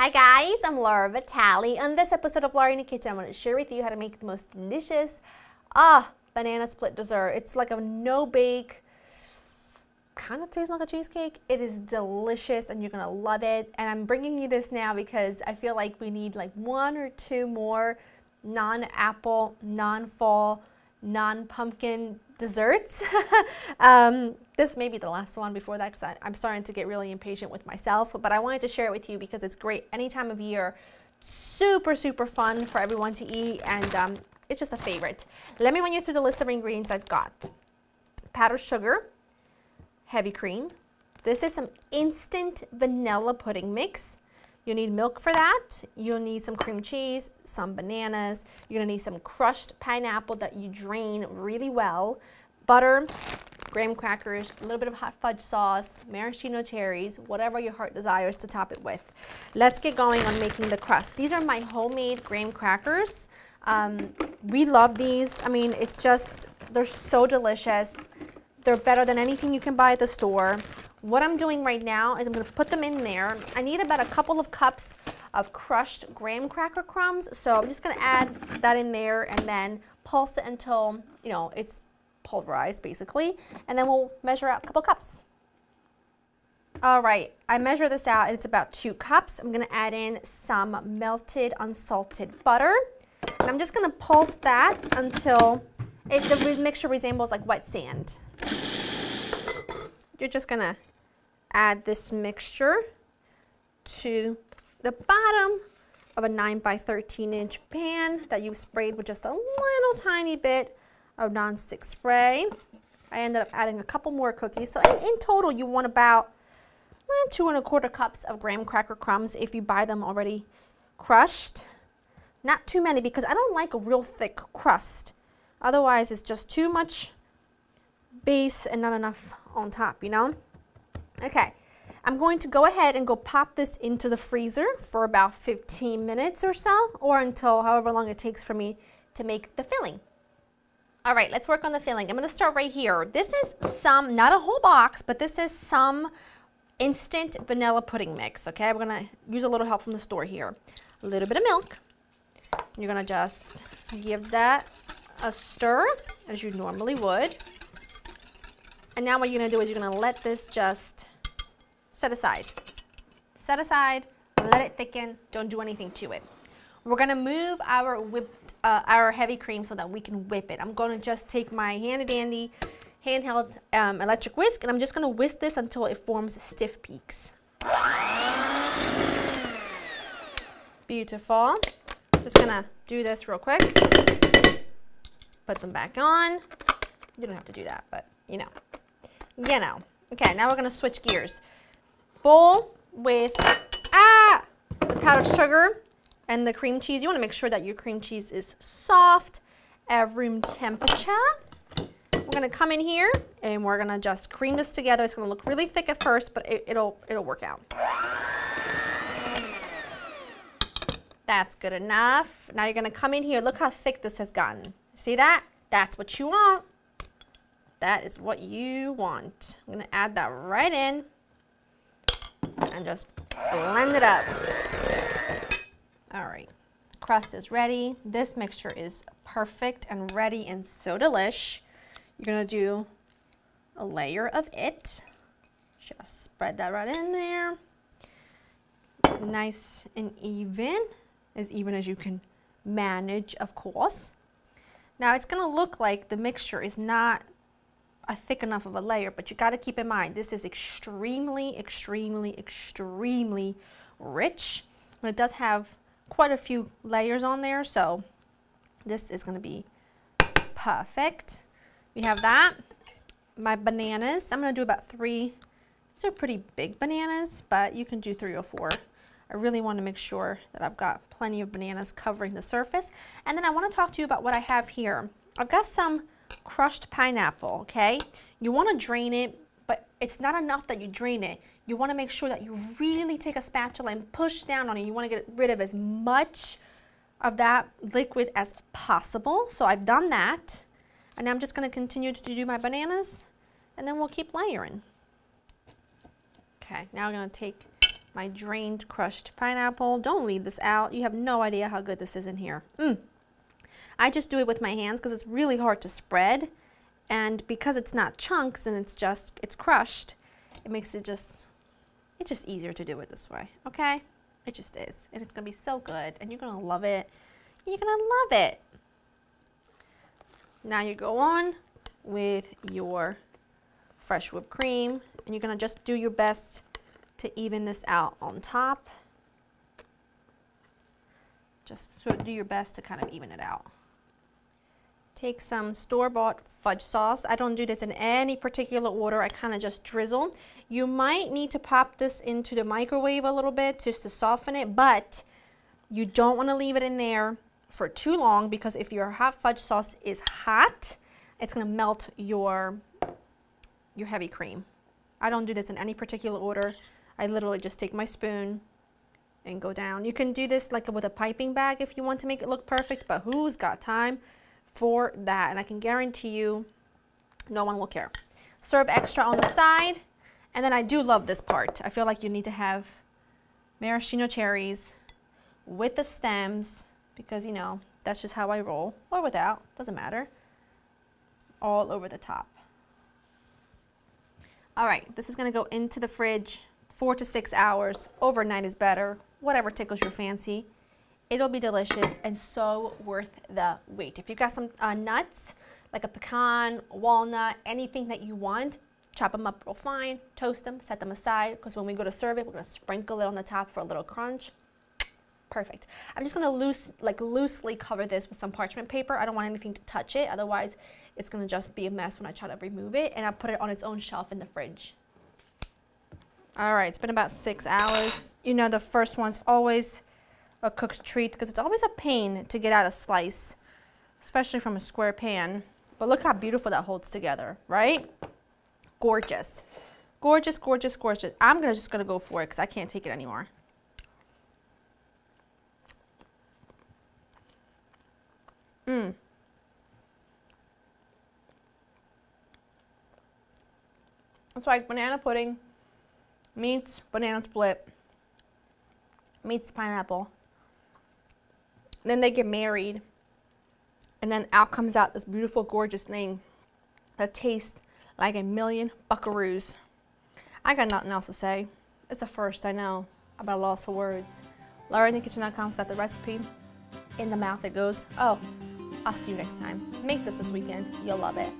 Hi guys, I'm Laura Vitale. On this episode of Laura in the Kitchen, I'm going to share with you how to make the most delicious banana split dessert. It's like a no-bake, kind of tastes like a cheesecake. It is delicious and you're going to love it. And I'm bringing you this now because I feel like we need like 1 or 2 more non-apple, non-fall, non-pumpkin desserts. This may be the last one before that because I'm starting to get really impatient with myself, but I wanted to share it with you because it's great any time of year. Super fun for everyone to eat, and it's just a favorite. Let me run you through the list of ingredients I've got. Powdered sugar, heavy cream. This is some instant vanilla pudding mix. You'll need milk for that. You'll need some cream cheese, some bananas. You're gonna need some crushed pineapple that you drain really well, butter, graham crackers, a little bit of hot fudge sauce, maraschino cherries, whatever your heart desires to top it with. Let's get going on making the crust. These are my homemade graham crackers. We love these. I mean, it's just, they're so delicious. They're better than anything you can buy at the store. What I'm doing right now is I'm going to put them in there. I need about a couple of cups of crushed graham cracker crumbs. So I'm just going to add that in there and then pulse it until, you know, it's pulverized basically. And then we'll measure out a couple cups. All right, I measure this out and it's about 2 cups. I'm going to add in some melted unsalted butter. And I'm just going to pulse that until the mixture resembles like wet sand. You're just going to add this mixture to the bottom of a 9 by 13 inch pan that you've sprayed with just a little tiny bit of nonstick spray. I ended up adding a couple more cookies. So in total, you want about 2 1/4 cups of graham cracker crumbs if you buy them already crushed. Not too many because I don't like a real thick crust. Otherwise, it's just too much base and not enough on top, you know? Okay, I'm going to go ahead and go pop this into the freezer for about 15 minutes or so, or until however long it takes for me to make the filling. All right, let's work on the filling. I'm gonna start right here. This is some, not a whole box, but this is some instant vanilla pudding mix, okay? We're gonna use a little help from the store here. A little bit of milk. You're gonna just give that a stir as you normally would. And now what you're gonna do is you're gonna let this just set aside. Set aside, let it thicken, don't do anything to it. We're gonna move our heavy cream so that we can whip it. I'm gonna just take my handy dandy handheld electric whisk and I'm just gonna whisk this until it forms stiff peaks. Beautiful. Just gonna do this real quick. Put them back on. You don't have to do that, but you know. Okay, now we're gonna switch gears. Bowl with the powdered sugar and the cream cheese. You wanna make sure that your cream cheese is soft at room temperature. We're gonna come in here and we're gonna just cream this together. It's gonna look really thick at first, but it'll work out. That's good enough. Now you're gonna come in here. Look how thick this has gotten. See that? That's what you want. That is what you want. I'm gonna add that right in and just blend it up. All right, crust is ready. This mixture is perfect and ready and so delish. You're gonna do a layer of it. Just spread that right in there. Nice and even as you can manage, of course. Now it's gonna look like the mixture is not a thick enough of a layer, but you gotta keep in mind, this is extremely rich. And it does have quite a few layers on there, so this is gonna be perfect. We have that. My bananas, I'm gonna do about 3. These are pretty big bananas, but you can do 3 or 4. I really want to make sure that I've got plenty of bananas covering the surface. And then I want to talk to you about what I have here. I've got some crushed pineapple, okay? You want to drain it, but it's not enough that you drain it. You want to make sure that you really take a spatula and push down on it. You want to get rid of as much of that liquid as possible. So I've done that. And I'm just going to continue to do my bananas, and then we'll keep layering. Okay, now I'm going to take my drained crushed pineapple. Don't leave this out. You have no idea how good this is in here. I just do it with my hands because it's really hard to spread. And because it's not chunks and it's crushed, it makes it's just easier to do it this way, okay? It just is. And it's gonna be so good and you're gonna love it. You're gonna love it. Now you go on with your fresh whipped cream and you're gonna just do your best to even this out on top. Just sort of do your best to kind of even it out. Take some store-bought fudge sauce. I don't do this in any particular order. I kind of just drizzle. You might need to pop this into the microwave a little bit just to soften it, but you don't want to leave it in there for too long because if your hot fudge sauce is hot, it's going to melt your heavy cream. I don't do this in any particular order. I literally just take my spoon and go down. You can do this like with a piping bag if you want to make it look perfect, but who's got time for that? And I can guarantee you no one will care. Serve extra on the side. And then I do love this part. I feel like you need to have maraschino cherries with the stems because, you know, that's just how I roll, or without, doesn't matter, all over the top. All right, this is gonna go into the fridge 4 to 6 hours. Overnight is better, whatever tickles your fancy. It'll be delicious and so worth the wait. If you've got some nuts, like a pecan, walnut, anything that you want, chop them up real fine, toast them, set them aside, because when we go to serve it, we're gonna sprinkle it on the top for a little crunch. Perfect. I'm just gonna loosely cover this with some parchment paper. I don't want anything to touch it, otherwise it's gonna just be a mess when I try to remove it, and I'll put it on its own shelf in the fridge. All right, it's been about 6 hours. You know, the first one's always a cook's treat because it's always a pain to get out a slice, especially from a square pan. But look how beautiful that holds together, right? Gorgeous. Gorgeous, gorgeous, gorgeous. I'm just gonna go for it because I can't take it anymore. It's like banana pudding meets banana split meets pineapple. Then they get married, and then out comes out this beautiful, gorgeous thing that tastes like a million buckaroos. I got nothing else to say. It's a first, I know. I'm at a loss for words. LauraInTheKitchen.com's got the recipe. In the mouth it goes. Oh, I'll see you next time. Make this weekend. You'll love it.